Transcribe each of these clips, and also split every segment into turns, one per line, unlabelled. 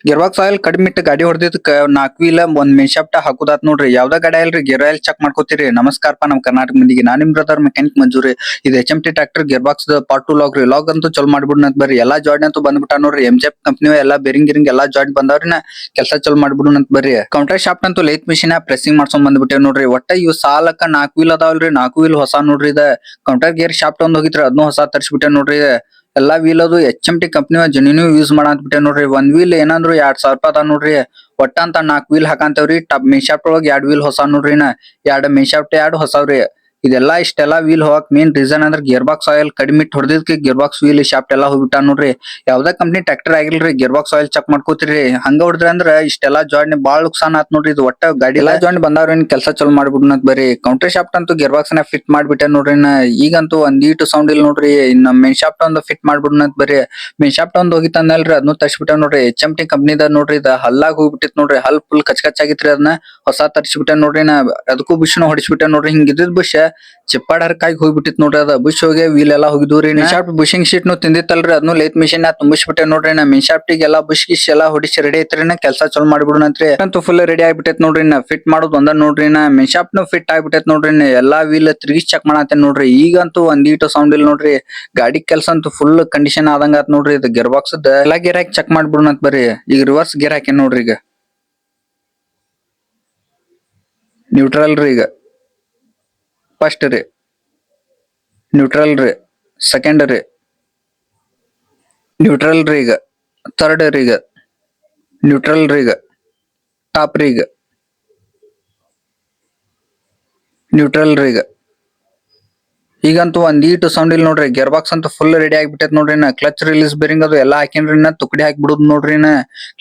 ಗಿರ್ವಾಕ್ಸ್ oil ಕಡಿಮೆ ಇಟ್ಟು ಗಾಡಿ ಹೊಡೆದಿದ್ದಕ್ಕ 4 ವೀಲ್ ಒಂದ್ ಮೇನ್ ಶಾಫ್ಟ್ ಹಾಕುದಾತ್ ನೋಡ್ರಿ. ಯಾವ್ದ ಗಾಡಿ ಅಲ್ರಿ ಗೇರ್ ಆಯಿಲ್ ಚೆಕ್ ಮಾಡ್ಕೋತೀರಿ. ನಮಸ್ಕಾರಪ್ಪ ನಮ್ ಕರ್ನಾಟಕ ಮಂದಿಗೆ, ನಾನ್ ನಿಮ್ ಬ್ರದರ್ ಮೆಕ್ಯಾನಿಕ್ ಮಂಜೂರಿ. ಇದು HMT tractor gear box part 2 log ರೀ. ಲಾಗ್ ಅಂತೂ ಚಲೋ ಮಾಡ್ಬಿಡ್ನಂತ ಬರ್ರಿ. ಎಲ್ಲಾ ಜಾಯಿಂಟ್ ಅಂತೂ ಬಂದ್ಬಿಟ್ಟ ನೋಡ್ರಿ. MJF ಕಂಪನಿ ಎಲ್ಲಾ ಬೇರಿಂಗ್ ಗಿರಿಂಗ್ ಎಲ್ಲಾ ಜಾಯಿಂಟ್ ಬಂದವ್ರಿ. ಕೆಲಸ ಚಲೋ ಮಾಡ್ಬಿಡುನಂತ ಬರ್ರಿ. ಕೌಂಟರ್ ಶಾಫ್ಟ್ ಅಂತೂ ಲೇತ್ ಮಿಷಿನ್ ಪ್ರೆಸ್ಸಿಂಗ್ ಮಾಡ್ಸೊಂಡ್ ಬಂದ್ಬಿಟ್ಟೆ ನೋಡ್ರಿ. ಒಟ್ಟ ಇವ್ ಸಾಲಕ್ಕ 4 ವೀಲ್ ಅದಾವಲ್ರಿ. 4 ವೀಲ್ ಹೊಸ ನೋಡ್ರಿ. ಇದ ಕೌಂಟರ್ ಗೇರ್ ಶಾಫ್ಟ್ ಒಂದ್ ಹೋಗಿತ್ರಿ, ಅದನ್ನು ಹೊಸ ತರ್ಸಿಬಿಟ್ಟೆ ನೋಡ್ರಿ. ಎಲ್ಲಾ ವೀಲ್ ಅದು HMT ಕಂಪನಿ ಜೆನ್ಯೂನ್ ಯೂಸ್ ಮಾಡಂತ ಬಿಟ್ಟೆ ನೋಡ್ರಿ. ಒಂದ್ ವೀಲ್ ಏನಂದ್ರು 2000 ರೂಪಾಯಿ ಅದ ನೋಡ್ರಿ. ಒಟ್ಟ ಅಂತ 4 ವೀಲ್ ಹಾಕಂತೇವ್ರಿ. ಟಪ್ ಮೇನ್ ಶಾಫ್ಟ್ ಒಳಗ್ 2 ವೀಲ್ ಹೊಸ ನೋಡ್ರಿ. 2 ಮೇನ್ ಶಾಫ್ಟ್ 2 ಹೊಸವ್ರಿ. ಇದೆಲ್ಲಾ ಇಷ್ಟೆಲ್ಲಾ ವೀಲ್ ಹೋಗಕ್ ಮೇನ್ ರೀಸನ್ ಅಂದ್ರೆ ಗೇರ್ ಬಾಕ್ಸ್ ಆಯಿಲ್ ಕಡಿಮೆ ಇಟ್ಟು ಹೊಡೆದಿದ್ದಕ್ಕೆ ಗೇರ್ ಬಾಕ್ಸ್ ವೀಲ್ ಶಾಫ್ಟ್ ಎಲ್ಲಾ ಹೋಗ್ಬಿಟ್ಟ ನೋಡ್ರಿ. ಯಾವ್ದ ಕಂಪನಿ ಟ್ರ್ಯಾಕ್ಟರ್ ಆಗಿಲ್ರಿ, ಗೇರ್ ಬಾಕ್ಸ್ ಆಯಿಲ್ ಚೆಕ್ ಮಾಡ್ಕೋತಿರಿ. ಹಂಗ ಹೊಡೆದ್ರಿ ಅಂದ್ರ ಇಷ್ಟೆಲ್ಲಾ ಜಾಯಿಂಟ್ ಬಾಳ ನುಕ್ಸಾನ್ ಆತ್ ನೋಡ್ರಿ. ಇದು ಒಟ್ಟ ಗಾಡಿ ಎಲ್ಲಾ ಜಾಯಿಂಟ್ ಬಂದವ್ರ ಕೆಲಸ ಚಲೋ ಮಾಡ್ಬಿಡ್ನಂತ ಬರ್ರಿ. ಕೌಂಟರ್ ಶಾಫ್ಟ್ ಅಂತೂ ಗೇರ್ ಬಾಕ್ಸ್ ನ ಫಿಟ್ ಮಾಡ್ಬಿಟ್ಟೆ ನೋಡ್ರಿ. ಈಗಂತೂ ಒಂದೀಟು ಸೌಂಡ್ ಇಲ್ಲ ನೋಡ್ರಿ. ಇನ್ನ ಮೇನ್ ಶಾಫ್ಟ್ ಒಂದು ಫಿಟ್ ಮಾಡ್ಬಿಡ್ನಂತ ಬರ್ರಿ. ಮೇನ್ ಶಾಫ್ಟ್ ಒಂದ್ ಹೋಗಿತ್ತಂದಲ್ರಿ, ಅದನ್ನು ತರ್ಸಿಬಿಟ್ಟ ನೋಡ್ರಿ. HMT ಕಂಪನಿದ ನೋಡ್ರಿ. ಇದ ಹಲ್ಲಾಗ್ ಹೋಗ್ಬಿಟ್ಟಿತ್ ನೋಡ್ರಿ. ಹಲ್ ಫುಲ್ ಕಚ್ ಕಚ್ ಆಗಿತ್ರಿ. ಅದನ್ನ ಹೊಸ ತರ್ಸಿಬಿಟ್ಟೆ ನೋಡ್ರಿ. ಅದಕ್ಕೂ ಬುಷ್ನು ಹೊಡಿಸ್ಬಿಟ್ಟೆ ನೋಡ್ರಿ. ಹಿಂಗ ಇದ್ದಿದ್ ಬುಷ್ ಚಿಪ್ಪಾಡ್ ಹರ್ಕಾಗಿ ಹೋಗ್ಬಿಟ್ಟಿತ್ ನೋಡ್ರಿ. ಅದ ಬುಷ್ ಹೋಗಿ ವೀಲ್ ಎಲ್ಲಾ ಹೋಗಿದ್ರಿ. ಮೇನ್ ಶಾಫ್ಟ್ ಬುಷಿಂಗ್ ಶೀಟ್ ನು ತಿಂದಿತ್ತಲ್ರಿ, ಅದನ್ನು ಲೇತ್ ಮಿಷಿನ್ ತುಂಬಿಸ್ಬಿಟ್ಟೆ ನೋಡ್ರಿ. ಮೇನ್ ಶಾಫ್ಟ್ ಎಲ್ಲಾ ಬುಷ್ ಗಿಶ್ ಎಲ್ಲಾ ಹೊಡಿಸಿ ರೆಡಿ ಐತ್ರಿ. ಕೆಲಸ ಚಲೋ ಮಾಡ್ಬಿಡುನಂತ್ರಿ. ಅಂತೂ ಫುಲ್ ರೆಡಿ ಆಗ್ಬಿಟ್ಟೈತ್ ನೋಡ್ರಿ. ಫಿಟ್ ಮಾಡೋದು ಒಂದ ನೋಡ್ರಿ. ಮೇನ್ ಶಾಫ್ಟ್ ನು ಫಿಟ್ ಆಗ್ಬಿಟ್ಟೈತ್ ನೋಡ್ರಿ. ಎಲ್ಲಾ ವೀಲ್ ತಿರುಗಿ ಚೆಕ್ ಮಾಡತ್ತೇನ್ ನೋಡ್ರಿ. ಈಗಂತೂ ಒಂದೀಟು ಸೌಂಡ್ ಇಲ್ಲ ನೋಡ್ರಿ. ಗಾಡಿ ಕೆಲಸ ಅಂತೂ ಫುಲ್ ಕಂಡೀಷನ್ ಆದಂಗ ಆತ್ ನೋಡ್ರಿ. ಇದು ಗೇರ್ ಬಾಕ್ಸ್ ಎಲ್ಲಾ ಗೇರ್ ಹಾಕಿ ಚೆಕ್ ಮಾಡ್ಬಿಡುನಂತ ಬರ್ರಿ. ಈಗ ರಿವರ್ಸ್ ಗೇರ್ ಹಾಕೇನ್ ನೋಡ್ರಿ. ಈಗ ನ್ಯೂಟ್ರಲ್ ರೀ. ಈಗ ಫಸ್ಟ್ ರೀ, ನ್ಯೂಟ್ರಲ್ ರೀ, ಸೆಕೆಂಡ್ ರೀ, ನ್ಯೂಟ್ರಲ್ ರೀ. ಈಗ ಥರ್ಡ್ ರೀ. ಈಗ ನ್ಯೂಟ್ರಲ್ ರೀ. ಈಗ ಟಾಪ್ ರೀ. ಈಗ ನ್ಯೂಟ್ರಲ್ ರೀ. ಈಗಂತೂ ಒಂದೀಟು ಸೌಂಡ್ ಇಲ್ಲ ನೋಡ್ರಿ. ಗೇರ್ ಬಾಕ್ಸ್ ಅಂತೂ ಫುಲ್ ರೆಡಿ ಆಗಿಬಿಟ್ಟೈತ್ ನೋಡ್ರಿ. ಕ್ಲಚ್ ರಿಲೀಸ್ ಬೇರಿಂಗ್ ಅದು ಎಲ್ಲಾ ಹಾಕೇನ್ರಿ. ತುಕಡಿ ಹಾಕಿ ಬಿಡುದ್ ನೋಡ್ರಿ.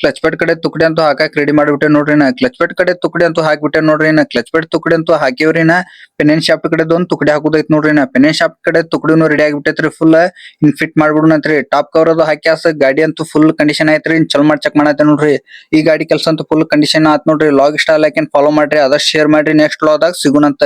ಕ್ಲಚ್ ಪೆಟ್ ಕಡೆ ತುಕಡಿ ಅಂತೂ ಹಾಕಕ್ ರೆಡಿ ಮಾಡಿಬಿಟ್ಟೆ ನೋಡ್ರಿ. ಕ್ಲಚ್ ಪೆಟ್ ಕಡೆ ತುಕಡಿ ಅಂತೂ ಹಾಕ್ಬಿಟ್ಟೆ ನೋಡ್ರಿ. ಕ್ಲಚ್ ಪೆಟ್ ತುಕಡಿ ಅಂತೂ ಹಾಕಿವ್ರಿ. ಪೆನಿಯನ್ ಶಾಫ್ಟ್ ಕಡೆ ಒಂದ್ ತುಕಡಿ ಹಾಕುದೈತ್ ನೋಡ್ರಿ. ಪೆನಿಯನ್ ಶಾಫ್ಟ್ ಕಡೆ ತುಕಡಿನೂ ರೆಡಿ ಆಗಿಬಿಟ್ಟೈತ್ರಿ. ಫುಲ್ ಇನ್ ಫಿಟ್ ಮಾಡ್ಬಿಡುನಂತ್ರಿ. ಟಾಪ್ ಕವರ್ ಅದು ಹಾಕ್ಯಾಸ ಗಾಡಿ ಅಂತೂ ಫುಲ್ ಕಂಡೀಷನ್ ಐತ್ರಿ. ಚಲೋ ಮಾಡಿ ಚೆಕ್ ಮಾಡತ್ತೆ ನೋಡ್ರಿ. ಈ ಗಾಡಿ ಕೆಲಸ ಅಂತೂ ಫುಲ್ ಕಂಡೀಷನ್ ಆತ್ ನೋಡ್ರಿ. ಲಾಗ್ ಇಷ್ಟ ಲೈಕ್ ಅಂಡ್ ಫಾಲೋ ಮಾಡ್ರಿ. ಆದಷ್ಟು ಶೇರ್ ಮಾಡ್ರಿ. ನೆಕ್ಸ್ಟ್ ಲಾಗ್ ದಾಗ ಸಿಗುನಂತ.